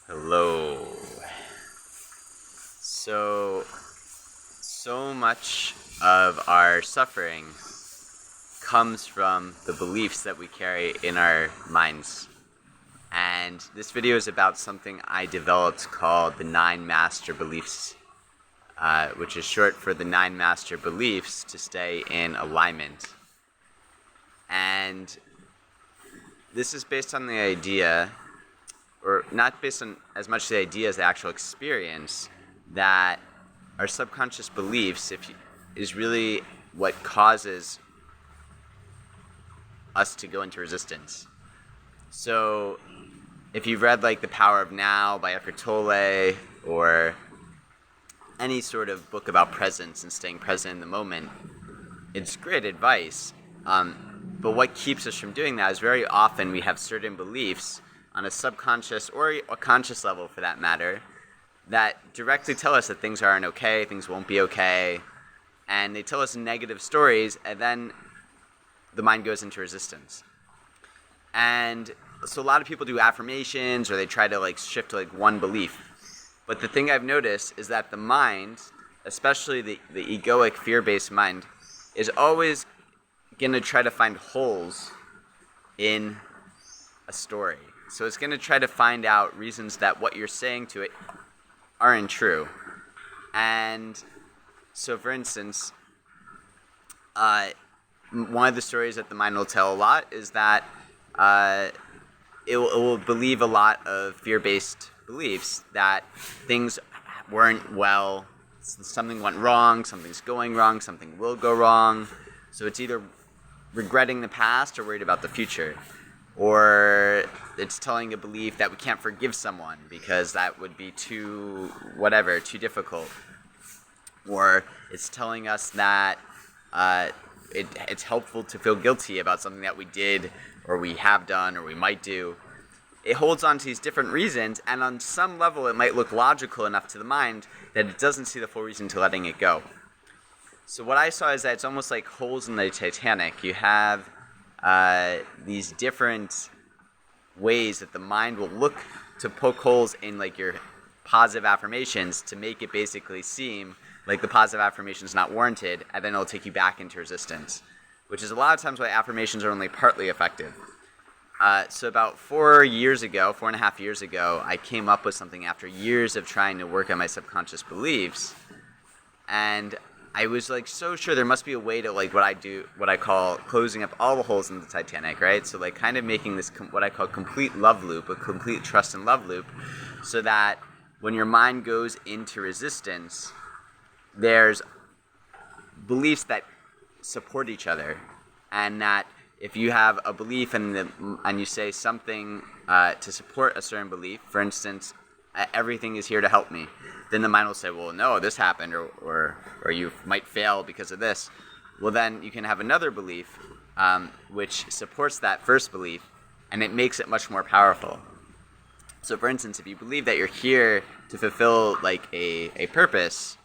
Hello. So much of our suffering comes from the beliefs that we carry in our minds. And this video is about something I developed called the 9 Master Beliefs, which is short for the 9 Master Beliefs to stay in alignment. And this is based on the idea, or not based on as much the idea as the actual experience, that our subconscious beliefs is really what causes us to go into resistance. So if you've read like The Power of Now by Eckhart Tolle, or any sort of book about presence and staying present in the moment, it's great advice. But what keeps us from doing that is very often we have certain beliefs on a subconscious or a conscious level, for that matter, that directly tell us that things aren't okay, things won't be okay, and they tell us negative stories, and then the mind goes into resistance. And so a lot of people do affirmations, or they try to like shift to like one belief. But the thing I've noticed is that the mind, especially the egoic, fear-based mind, is always going to try to find holes in a story. So it's going to try to find out reasons that what you're saying to it aren't true. And so, for instance, one of the stories that the mind will tell a lot is that it will believe a lot of fear-based beliefs, that things weren't well, something went wrong, something's going wrong, something will go wrong. So it's either regretting the past or worried about the future. Or it's telling a belief that we can't forgive someone because that would be too difficult. Or it's telling us that it's helpful to feel guilty about something that we did or we have done or we might do. It holds on to these different reasons, and on some level it might look logical enough to the mind that it doesn't see the full reason to letting it go. So what I saw is that it's almost like holes in the Titanic. You have these different ways that the mind will look to poke holes in like your positive affirmations to make it basically seem like the positive affirmation is not warranted, and then it'll take you back into resistance, which is a lot of times why affirmations are only partly effective. So about 4.5 years ago, I came up with something after years of trying to work on my subconscious beliefs, and I was like so sure there must be a way to like what I call closing up all the holes in the Titanic, right? So like kind of making this what I call complete love loop, a complete trust and love loop, so that when your mind goes into resistance, there's beliefs that support each other, and that if you have a belief and you say something to support a certain belief, for instance, everything is here to help me, then the mind will say, well, no, this happened, or you might fail because of this. Well, then you can have another belief which supports that first belief, and it makes it much more powerful. So, for instance, if you believe that you're here to fulfill like a purpose,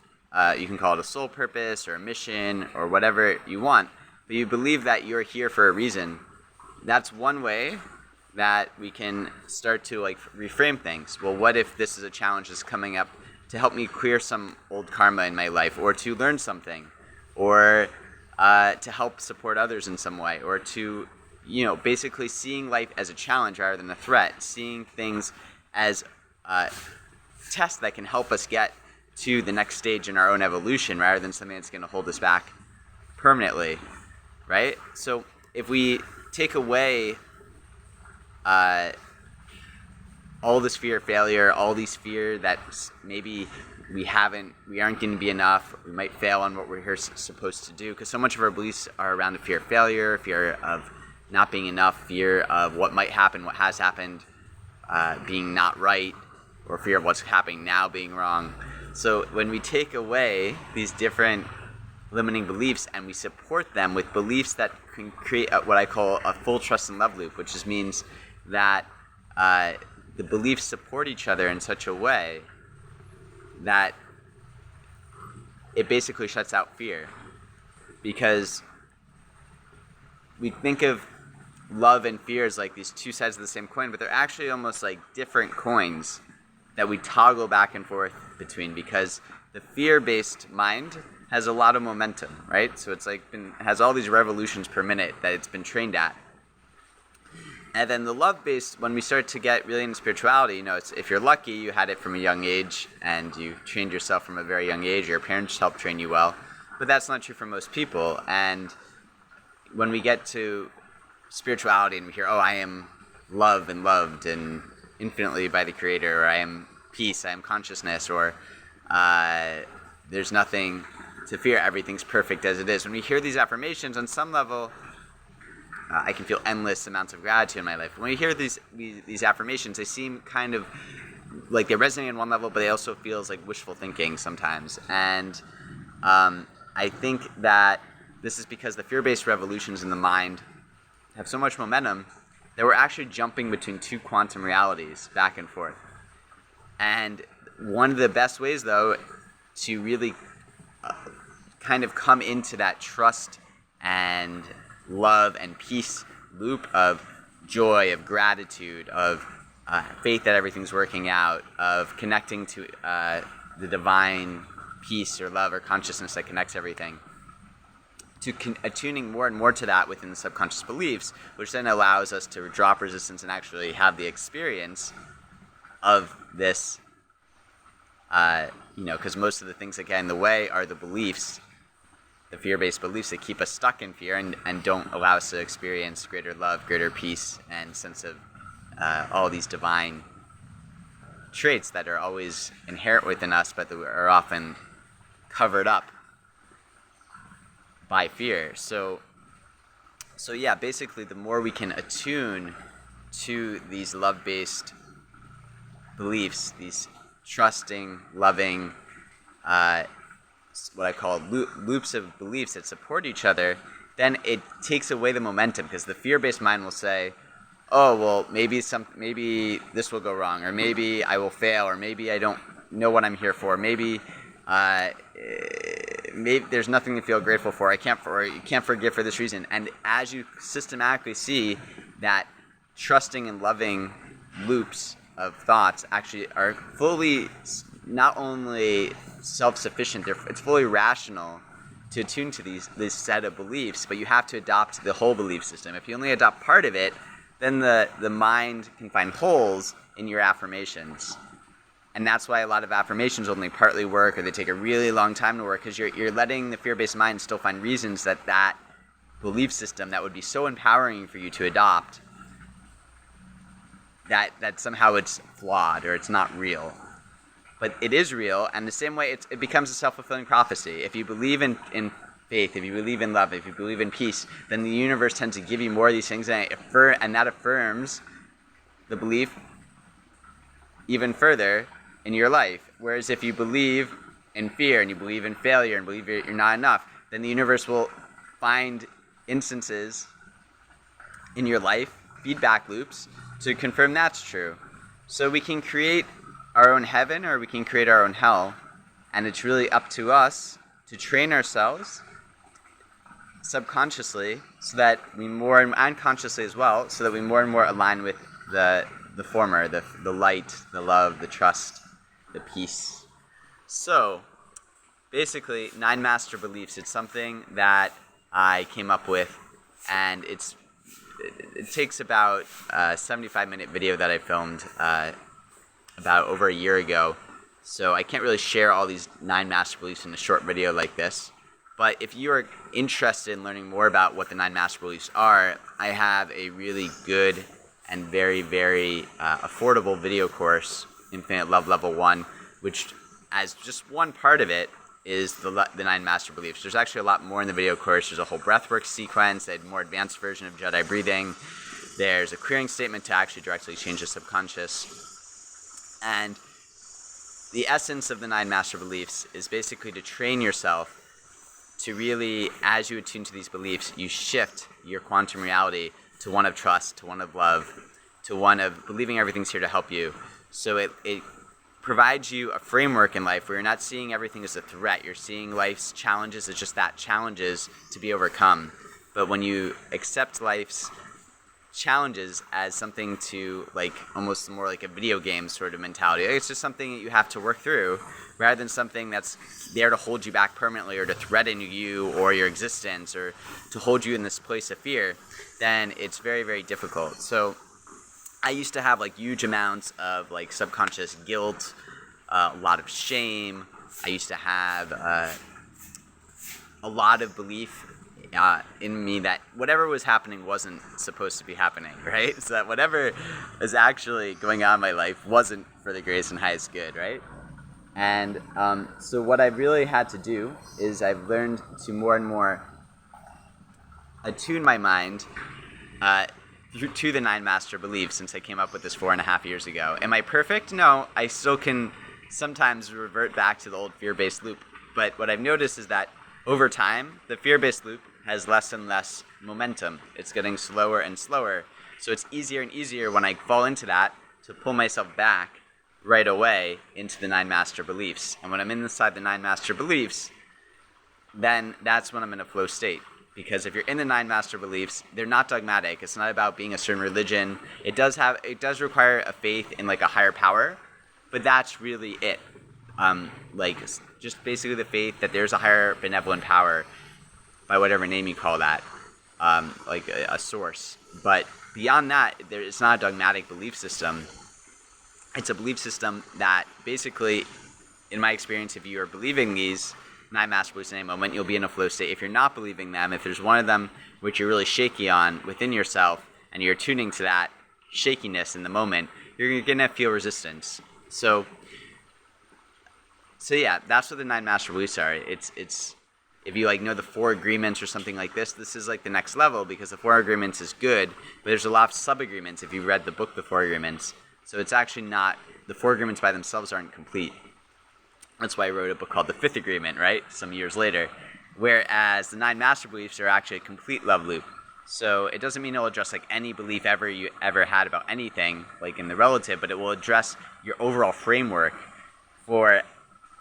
you can call it a soul purpose or a mission or whatever you want, but you believe that you're here for a reason, that's one way that we can start to like reframe things. Well, what if this is a challenge that's coming up to help me clear some old karma in my life, or to learn something, or to help support others in some way, or to, basically seeing life as a challenge rather than a threat, seeing things as tests that can help us get to the next stage in our own evolution rather than something that's going to hold us back permanently, right? So if we take away all this fear of failure, all these fear that maybe we aren't going to be enough, we might fail on what we're here supposed to do, because so much of our beliefs are around the fear of failure, fear of not being enough, fear of what might happen, what has happened, being not right, or fear of what's happening now being wrong. So when we take away these different limiting beliefs and we support them with beliefs that can create what I call a full trust and love loop, which just means that the beliefs support each other in such a way that it basically shuts out fear. Because we think of love and fear as like these two sides of the same coin, but they're actually almost like different coins. that we toggle back and forth between, because the fear-based mind has a lot of momentum, right? So it's like has all these revolutions per minute that it's been trained at. And then the love-based, when we start to get really into spirituality, it's, if you're lucky, you had it from a young age and you trained yourself from a very young age, or your parents helped train you well. But that's not true for most people. And when we get to spirituality and we hear, I am love and loved and infinitely by the Creator, or I am peace, I am consciousness, or there's nothing to fear, everything's perfect as it is. When we hear these affirmations, on some level, I can feel endless amounts of gratitude in my life. When you hear these affirmations, they seem kind of like they resonate on one level, but they also feels like wishful thinking sometimes. And I think that this is because the fear-based revolutions in the mind have so much momentum that we're actually jumping between two quantum realities back and forth. And one of the best ways, though, to really kind of come into that trust and love and peace loop of joy, of gratitude, of faith that everything's working out, of connecting to the divine peace or love or consciousness that connects everything, to attuning more and more to that within the subconscious beliefs, which then allows us to drop resistance and actually have the experience of this, because most of the things that get in the way are the beliefs, the fear-based beliefs that keep us stuck in fear and don't allow us to experience greater love, greater peace, and sense of all these divine traits that are always inherent within us, but that are often covered up by fear. So yeah, basically, the more we can attune to these love-based beliefs, these trusting, loving, what I call loops of beliefs that support each other, then it takes away the momentum, because the fear-based mind will say, maybe this will go wrong, or maybe I will fail, or maybe I don't know what I'm here for, maybe there's nothing to feel grateful for, you can't forgive for this reason. And as you systematically see that trusting and loving loops of thoughts actually are fully not only self-sufficient, it's fully rational to attune to this set of beliefs, but you have to adopt the whole belief system. If you only adopt part of it, then the mind can find holes in your affirmations. And that's why a lot of affirmations only partly work, or they take a really long time to work, because you're letting the fear-based mind still find reasons that belief system that would be so empowering for you to adopt, that somehow it's flawed or it's not real. But it is real, and the same way it becomes a self-fulfilling prophecy. If you believe in faith, if you believe in love, if you believe in peace, then the universe tends to give you more of these things, and that affirms the belief even further in your life. Whereas if you believe in fear, and you believe in failure, and believe you're not enough, then the universe will find instances in your life, feedback loops, to confirm that's true. So we can create our own heaven, or we can create our own hell, and it's really up to us to train ourselves subconsciously, so that we more, and consciously as well, so that we more and more align with the former, the light, the love, the trust, the peace. So basically, 9 master beliefs, it's something that I came up with, and it takes about a 75-minute video that I filmed about over a year ago. So I can't really share all these 9 master beliefs in a short video like this. But if you are interested in learning more about what the 9 master beliefs are, I have a really good and very, very affordable video course, Infinite Love Level 1, which, as just one part of it, is the 9 master beliefs. There's actually a lot more in the video course. There's a whole breathwork sequence, a more advanced version of Jedi breathing. There's a clearing statement to actually directly change the subconscious. And the essence of the 9 master beliefs is basically to train yourself to really, as you attune to these beliefs, you shift your quantum reality to one of trust, to one of love, to one of believing everything's here to help you. So it provides you a framework in life where you're not seeing everything as a threat. You're seeing life's challenges as just that, challenges to be overcome. But when you accept life's challenges as something to like almost more like a video game sort of mentality. It's just something that you have to work through rather than something that's there to hold you back permanently or to threaten you or your existence or to hold you in this place of fear. Then it's very, very difficult. So I used to have like huge amounts of like subconscious guilt, a lot of shame. I used to have a lot of belief in me that whatever was happening wasn't supposed to be happening, right? So that whatever is actually going on in my life wasn't for the greatest and highest good, right? And so what I've really had to do is I've learned to more and more attune my mind to the 9 master beliefs since I came up with this 4.5 years ago. Am I perfect? No, I still can sometimes revert back to the old fear-based loop. But what I've noticed is that over time, the fear-based loop has less and less momentum. It's getting slower and slower. So it's easier and easier when I fall into that to pull myself back right away into the 9 master beliefs. And when I'm inside the 9 master beliefs, then that's when I'm in a flow state. Because if you're in the 9 master beliefs, they're not dogmatic. It's not about being a certain religion. It does require a faith in like a higher power, but that's really it. Like just basically the faith that there's a higher benevolent power, by whatever name you call that, like a source. But beyond that, it's not a dogmatic belief system. It's a belief system that basically, in my experience, if you are believing these 9 master beliefs in any moment, you'll be in a flow state. If you're not believing them, if there's one of them which you're really shaky on within yourself, and you're tuning to that shakiness in the moment, you're gonna feel resistance. So yeah, that's what the 9 master beliefs are. It's if you like know the 4 agreements or something like this is like the next level, because the 4 agreements is good, but there's a lot of sub-agreements if you read the book, The 4 Agreements. So it's actually not, the 4 agreements by themselves aren't complete. That's why I wrote a book called The 5th Agreement, right? Some years later. Whereas the 9 master beliefs are actually a complete love loop. So it doesn't mean it will address like any belief you ever had about anything, like in the relative, but it will address your overall framework for,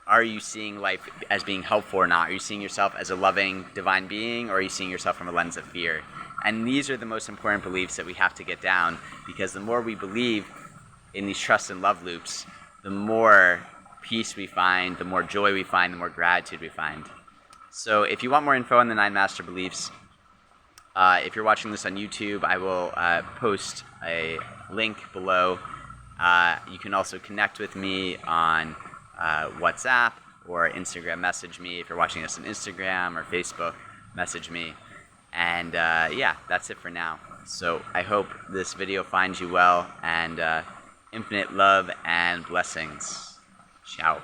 are you seeing life as being helpful or not? Are you seeing yourself as a loving divine being, or are you seeing yourself from a lens of fear? And these are the most important beliefs that we have to get down, because the more we believe in these trust and love loops, the more peace we find, the more joy we find, the more gratitude we find. So if you want more info on the 9 master beliefs, if you're watching this on YouTube, I will post a link below. You can also connect with me on WhatsApp or Instagram message me. If you're watching this on Instagram or Facebook, message me. And yeah, that's it for now. So I hope this video finds you well, and infinite love and blessings. Ciao.